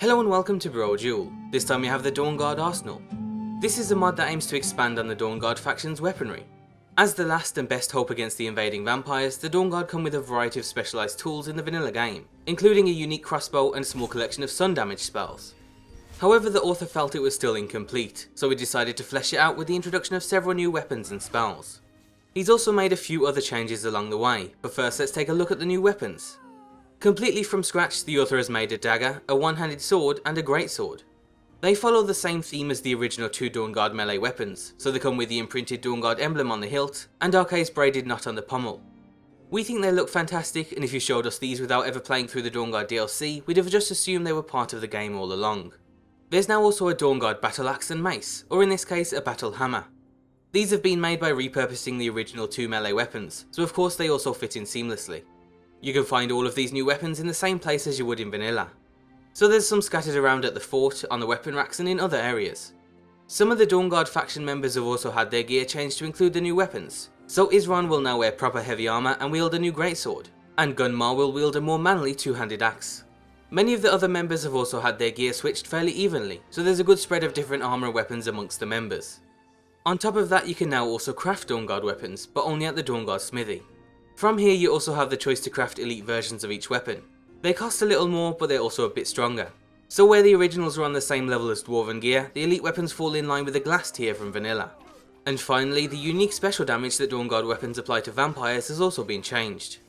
Hello and welcome to Brodual. This time we have the Dawnguard Arsenal. This is a mod that aims to expand on the Dawnguard faction's weaponry. As the last and best hope against the invading vampires, the Dawnguard come with a variety of specialised tools in the vanilla game, including a unique crossbow and a small collection of sun damage spells. However, the author felt it was still incomplete, so he decided to flesh it out with the introduction of several new weapons and spells. He's also made a few other changes along the way, but first let's take a look at the new weapons. Completely from scratch, the author has made a dagger, a one-handed sword, and a greatsword. They follow the same theme as the original two Dawnguard melee weapons, so they come with the imprinted Dawnguard emblem on the hilt, and Arcade's braided knot on the pommel. We think they look fantastic, and if you showed us these without ever playing through the Dawnguard DLC, we'd have just assumed they were part of the game all along. There's now also a Dawnguard battle axe and mace, or in this case a battle hammer. These have been made by repurposing the original two melee weapons, so of course they also fit in seamlessly. You can find all of these new weapons in the same place as you would in vanilla. So there's some scattered around at the fort, on the weapon racks and in other areas. Some of the Dawnguard faction members have also had their gear changed to include the new weapons. So Isran will now wear proper heavy armour and wield a new greatsword, and Gunmar will wield a more manly two-handed axe. Many of the other members have also had their gear switched fairly evenly, so there's a good spread of different armour and weapons amongst the members. On top of that, you can now also craft Dawnguard weapons, but only at the Dawnguard smithy. From here you also have the choice to craft elite versions of each weapon. They cost a little more, but they're also a bit stronger. So where the originals are on the same level as Dwarven gear, the elite weapons fall in line with the glass tier from vanilla. And finally, the unique special damage that Dawnguard weapons apply to vampires has also been changed.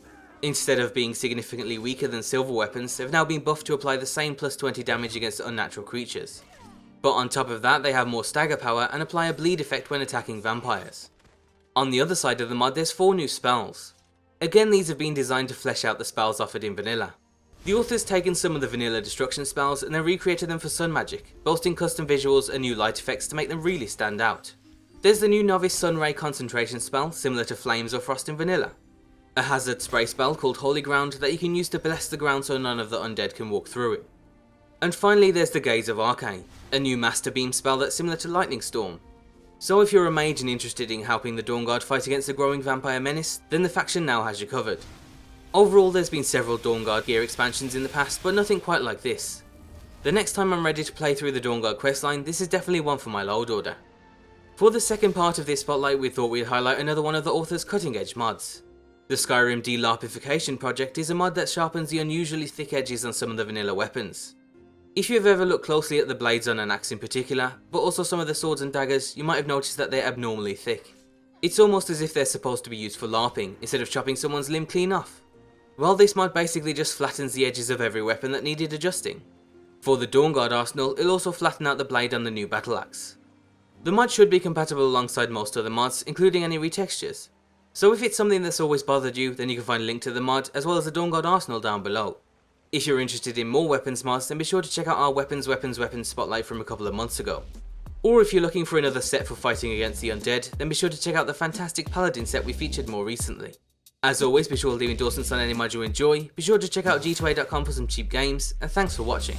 Instead of being significantly weaker than silver weapons, they've now been buffed to apply the same plus 20 damage against unnatural creatures. But on top of that, they have more stagger power and apply a bleed effect when attacking vampires. On the other side of the mod, there's 4 new spells. Again, these have been designed to flesh out the spells offered in vanilla. The author's taken some of the vanilla destruction spells and then recreated them for sun magic, boasting custom visuals and new light effects to make them really stand out. There's the new novice sun ray concentration spell, similar to flames or frost in vanilla. A hazard spray spell called Holy Ground that you can use to bless the ground so none of the undead can walk through it. And finally there's the Gaze of Arcane, a new master beam spell that's similar to Lightning Storm. So if you're a mage and interested in helping the Dawnguard fight against the growing vampire menace, then the faction now has you covered. Overall, there's been several Dawnguard gear expansions in the past, but nothing quite like this. The next time I'm ready to play through the Dawnguard questline, this is definitely one for my load order. For the second part of this spotlight, we thought we'd highlight another one of the author's cutting edge mods. The Skyrim De-LARP-ification Project is a mod that sharpens the unusually thick edges on some of the vanilla weapons. If you've ever looked closely at the blades on an axe in particular, but also some of the swords and daggers, you might have noticed that they're abnormally thick. It's almost as if they're supposed to be used for LARPing, instead of chopping someone's limb clean off. Well, this mod basically just flattens the edges of every weapon that needed adjusting. For the Dawnguard Arsenal, it'll also flatten out the blade on the new battle axe. The mod should be compatible alongside most other mods, including any retextures. So if it's something that's always bothered you, then you can find a link to the mod as well as the Dawnguard Arsenal down below. If you're interested in more weapons mods, then be sure to check out our weapons spotlight from a couple of months ago. Or if you're looking for another set for fighting against the undead, then be sure to check out the fantastic Paladin set we featured more recently. As always, be sure to leave endorsements on any mod you enjoy, be sure to check out g2a.com for some cheap games, and thanks for watching.